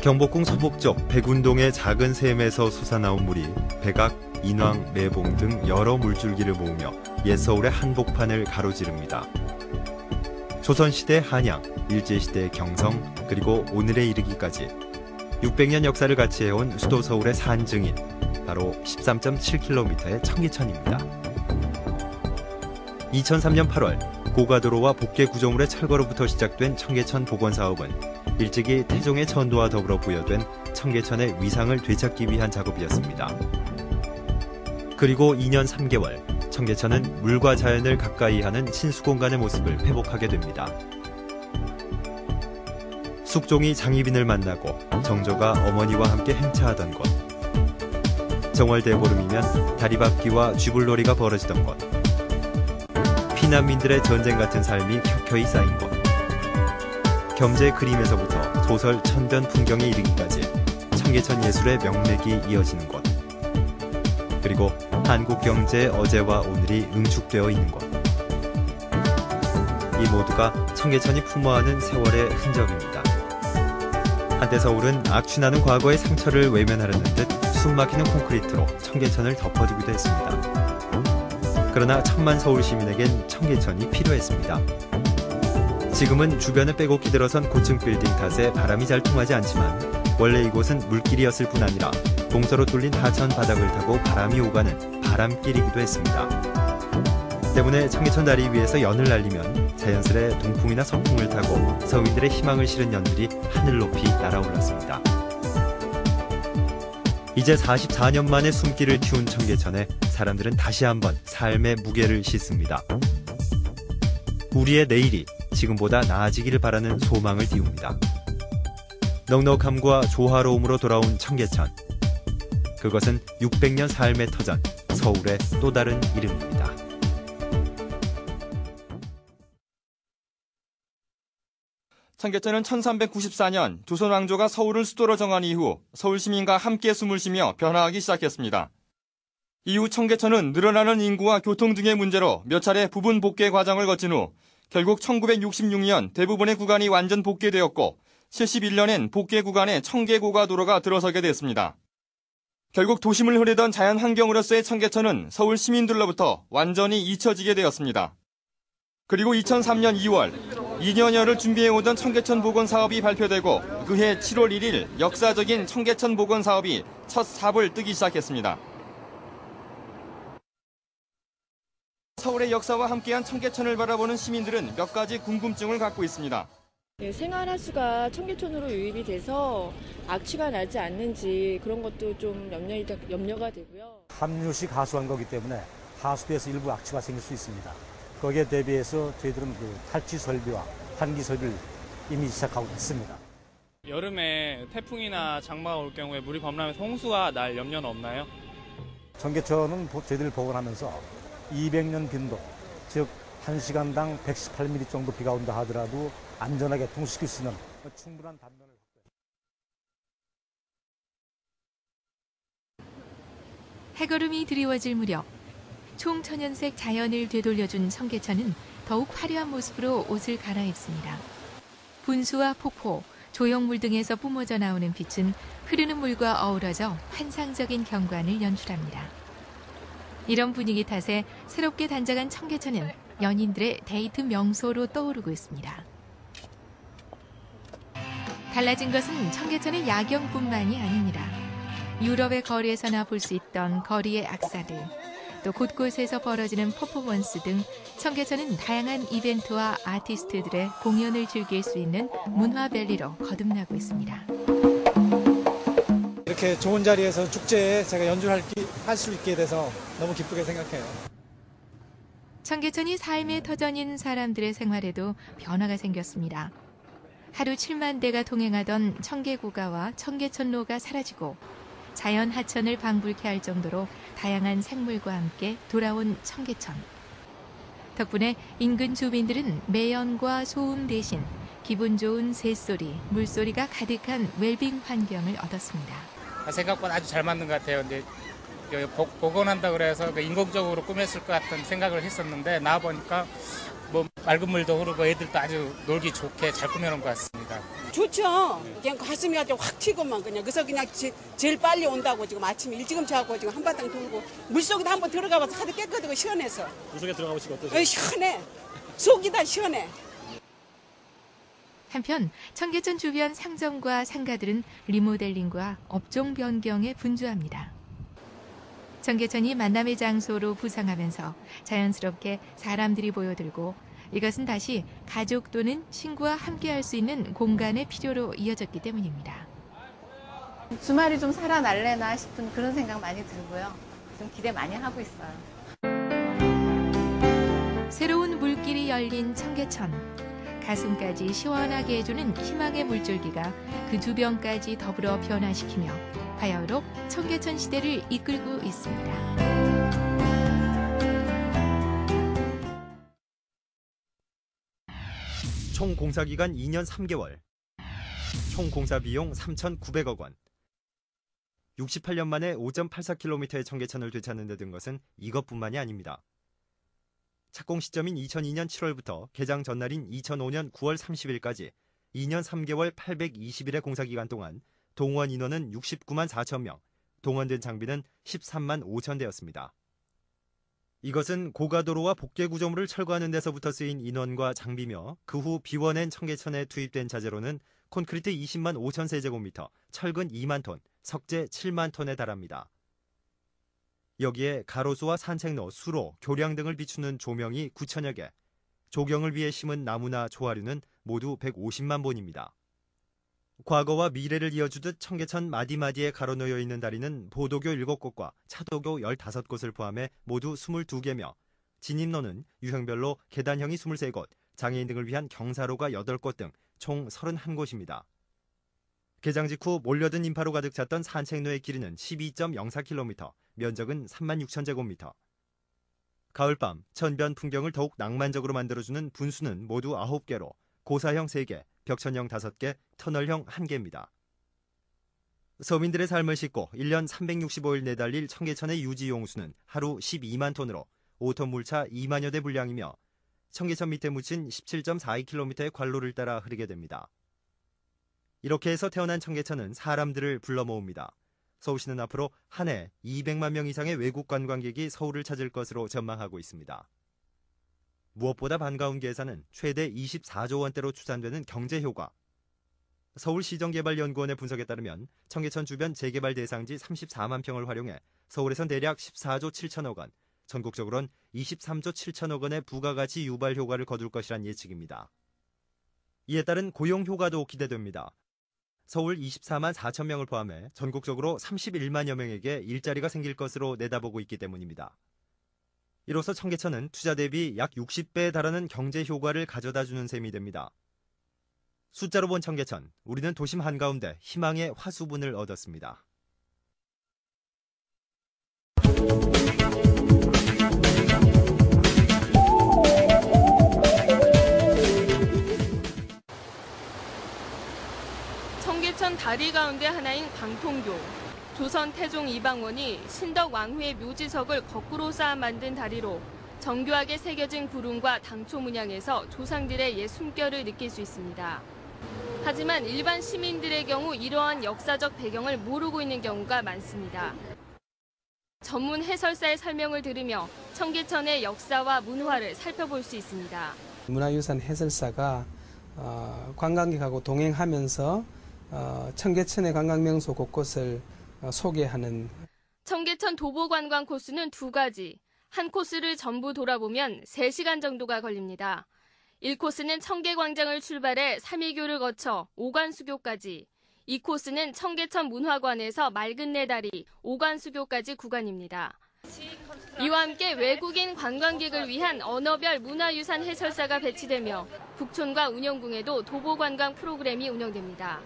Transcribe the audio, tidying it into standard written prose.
경복궁 서북쪽 백운동의 작은 샘에서 솟아나온 물이 백악, 인왕, 매봉 등 여러 물줄기를 모으며 옛 서울의 한복판을 가로지릅니다. 조선시대 한양, 일제시대 경성, 그리고 오늘에 이르기까지 600년 역사를 같이 해온 수도 서울의 산증인, 바로 13.7km의 청계천입니다. 2003년 8월 고가도로와 복개 구조물의 철거로부터 시작된 청계천 복원 사업은 일찍이 태종의 천도와 더불어 부여된 청계천의 위상을 되찾기 위한 작업이었습니다. 그리고 2년 3개월, 청계천은 물과 자연을 가까이 하는 신수공간의 모습을 회복하게 됩니다. 숙종이 장희빈을 만나고 정조가 어머니와 함께 행차하던 곳, 정월대보름이면 다리밟기와 쥐불놀이가 벌어지던 곳, 피난민들의 전쟁 같은 삶이 켜켜이 쌓인 곳, 겸재 그림에서부터 소설 천변 풍경에 이르기까지 청계천 예술의 명맥이 이어지는 곳, 그리고 한국 경제의 어제와 오늘이 응축되어 있는 곳, 이 모두가 청계천이 품어하는 세월의 흔적입니다. 한때 서울은 악취나는 과거의 상처를 외면하려는 듯 숨막히는 콘크리트로 청계천을 덮어주기도 했습니다. 그러나 천만 서울 시민에겐 청계천이 필요했습니다. 지금은 주변을 빼곡히 들어선 고층 빌딩 탓에 바람이 잘 통하지 않지만 원래 이곳은 물길이었을 뿐 아니라 동서로 뚫린 하천 바닥을 타고 바람이 오가는 바람길이기도 했습니다. 때문에 청계천 다리 위에서 연을 날리면 자연스레 동풍이나 서풍을 타고 서민들의 희망을 실은 연들이 하늘 높이 날아올랐습니다. 이제 44년 만에 숨길을 틔운 청계천에 사람들은 다시 한번 삶의 무게를 싣습니다. 우리의 내일이 지금보다 나아지기를 바라는 소망을 띄웁니다. 넉넉함과 조화로움으로 돌아온 청계천. 그것은 600년 삶의 터전, 서울의 또 다른 이름입니다. 청계천은 1394년 조선 왕조가 서울을 수도로 정한 이후 서울 시민과 함께 숨을 쉬며 변화하기 시작했습니다. 이후 청계천은 늘어나는 인구와 교통 등의 문제로 몇 차례 부분 복개 과정을 거친 후 결국 1966년 대부분의 구간이 완전 복개되었고 71년엔 복개 구간에 청계고가도로가 들어서게 됐습니다. 결국 도심을 흐르던 자연 환경으로서의 청계천은 서울 시민들로부터 완전히 잊혀지게 되었습니다. 그리고 2003년 2월 2년여를 준비해오던 청계천 복원 사업이 발표되고 그해 7월 1일 역사적인 청계천 복원 사업이 첫 삽을 뜨기 시작했습니다. 서울의 역사와 함께한 청계천을 바라보는 시민들은 몇 가지 궁금증을 갖고 있습니다. 네, 생활하수가 청계천으로 유입이 돼서 악취가 나지 않는지 그런 것도 좀 염려가 되고요. 함유식 하수한 거기 때문에 하수도에서 일부 악취가 생길 수 있습니다. 거기에 대비해서 저희들은 탈취 설비와 환기 설비를 이미 시작하고 있습니다. 여름에 태풍이나 장마가 올 경우에 물이 범람해서 홍수가 날 염려는 없나요? 청계천은 저희들을 복원하면서 200년 빈도, 즉 1시간당 118mm 정도 비가 온다 하더라도 안전하게 통수시킬 수 있는 충분한 단면을 해걸음이 드리워질 무렵 총천연색 자연을 되돌려준 청계천은 더욱 화려한 모습으로 옷을 갈아입습니다. 분수와 폭포, 조형물 등에서 뿜어져 나오는 빛은 흐르는 물과 어우러져 환상적인 경관을 연출합니다. 이런 분위기 탓에 새롭게 단장한 청계천은 연인들의 데이트 명소로 떠오르고 있습니다. 달라진 것은 청계천의 야경뿐만이 아닙니다. 유럽의 거리에서나 볼 수 있던 거리의 악사들, 또 곳곳에서 벌어지는 퍼포먼스 등 청계천은 다양한 이벤트와 아티스트들의 공연을 즐길 수 있는 문화밸리로 거듭나고 있습니다. 이렇게 좋은 자리에서 축제에 제가 연주할 수 있게 돼서 너무 기쁘게 생각해요. 청계천이 삶의 터전인 사람들의 생활에도 변화가 생겼습니다. 하루 7만 대가 통행하던 청계고가와 청계천로가 사라지고 자연 하천을 방불케 할 정도로 다양한 생물과 함께 돌아온 청계천. 덕분에 인근 주민들은 매연과 소음 대신 기분 좋은 새소리, 물소리가 가득한 웰빙 환경을 얻었습니다. 생각보다 아주 잘 맞는 것 같아요. 근데 복원한다 그래서 인공적으로 꾸몄을 것 같은 생각을 했었는데 나와보니까 뭐 맑은 물도 흐르고 애들도 아주 놀기 좋게 잘 꾸며놓은 것 같습니다. 좋죠. 그냥 가슴이 아주 확 튀고만 그냥. 그래서 그냥 제일 빨리 온다고 지금 아침에 일찍 자고 지금 한바탕 돌고 물속에도 한번 들어가봐서 하도 깨끗하고 시원해서. 물속에 들어가보시고 어떠세요? 시원해. 속이 다 시원해. 한편 청계천 주변 상점과 상가들은 리모델링과 업종 변경에 분주합니다. 청계천이 만남의 장소로 부상하면서 자연스럽게 사람들이 모여들고 이것은 다시 가족 또는 친구와 함께할 수 있는 공간의 필요로 이어졌기 때문입니다. 주말이 좀 살아날래나 싶은 그런 생각 많이 들고요. 좀 기대 많이 하고 있어요. 새로운 물길이 열린 청계천. 가슴까지 시원하게 해주는 희망의 물줄기가 그 주변까지 더불어 변화시키며 바야흐로 청계천 시대를 이끌고 있습니다. 총 공사기간 2년 3개월. 총 공사비용 3,900억 원. 68년 만에 5.84km의 청계천을 되찾는 데 든 것은 이것뿐만이 아닙니다. 착공 시점인 2002년 7월부터 개장 전날인 2005년 9월 30일까지 2년 3개월 820일의 공사기간 동안 동원 인원은 69만 4천 명, 동원된 장비는 13만 5천 대였습니다. 이것은 고가도로와 복개구조물을 철거하는 데서부터 쓰인 인원과 장비며 그 후 비워낸 청계천에 투입된 자재로는 콘크리트 20만 5천 세제곱미터, 철근 2만 톤, 석재 7만 톤에 달합니다. 여기에 가로수와 산책로, 수로, 교량 등을 비추는 조명이 9천여 개, 조경을 위해 심은 나무나 조화류는 모두 150만 본입니다. 과거와 미래를 이어주듯 청계천 마디마디에 가로놓여 있는 다리는 보도교 7곳과 차도교 15곳을 포함해 모두 22개며 진입로는 유형별로 계단형이 23곳, 장애인 등을 위한 경사로가 8곳 등 총 31곳입니다. 개장 직후 몰려든 인파로 가득 찼던 산책로의 길이는 12.04km, 면적은 36,000제곱미터. 가을밤, 천변 풍경을 더욱 낭만적으로 만들어주는 분수는 모두 9개로 고사형 3개, 벽천형 5개, 터널형 1개입니다. 서민들의 삶을 싣고 1년 365일 내달릴 청계천의 유지용수는 하루 12만 톤으로 5톤 물차 2만여 대 분량이며 청계천 밑에 묻힌 17.42km의 관로를 따라 흐르게 됩니다. 이렇게 해서 태어난 청계천은 사람들을 불러 모읍니다. 서울시는 앞으로 한 해 200만 명 이상의 외국 관광객이 서울을 찾을 것으로 전망하고 있습니다. 무엇보다 반가운 계산은 최대 24조 원대로 추산되는 경제효과. 서울시정개발연구원의 분석에 따르면 청계천 주변 재개발 대상지 34만 평을 활용해 서울에선 대략 14조 7천억 원, 전국적으로는 23조 7천억 원의 부가가치 유발 효과를 거둘 것이란 예측입니다. 이에 따른 고용 효과도 기대됩니다. 서울 24만 4천 명을 포함해 전국적으로 31만여 명에게 일자리가 생길 것으로 내다보고 있기 때문입니다. 이로써 청계천은 투자 대비 약 60배에 달하는 경제 효과를 가져다주는 셈이 됩니다. 숫자로 본 청계천, 우리는 도심 한가운데 희망의 화수분을 얻었습니다. 청계천 다리 가운데 하나인 광통교. 조선 태종 이방원이 신덕 왕후의 묘지석을 거꾸로 쌓아 만든 다리로 정교하게 새겨진 구름과 당초 문양에서 조상들의 옛 숨결을 느낄 수 있습니다. 하지만 일반 시민들의 경우 이러한 역사적 배경을 모르고 있는 경우가 많습니다. 전문 해설사의 설명을 들으며 청계천의 역사와 문화를 살펴볼 수 있습니다. 문화유산 해설사가 관광객하고 동행하면서 청계천의 관광명소 곳곳을 소개하는. 청계천 도보 관광 코스는 2가지. 한 코스를 전부 돌아보면 3시간 정도가 걸립니다. 1코스는 청계광장을 출발해 삼이교를 거쳐 오관수교까지, 2코스는 청계천 문화관에서 맑은내다리, 오관수교까지 구간입니다. 이와 함께 외국인 관광객을 위한 언어별 문화유산 해설사가 배치되며 북촌과 운영궁에도 도보관광 프로그램이 운영됩니다.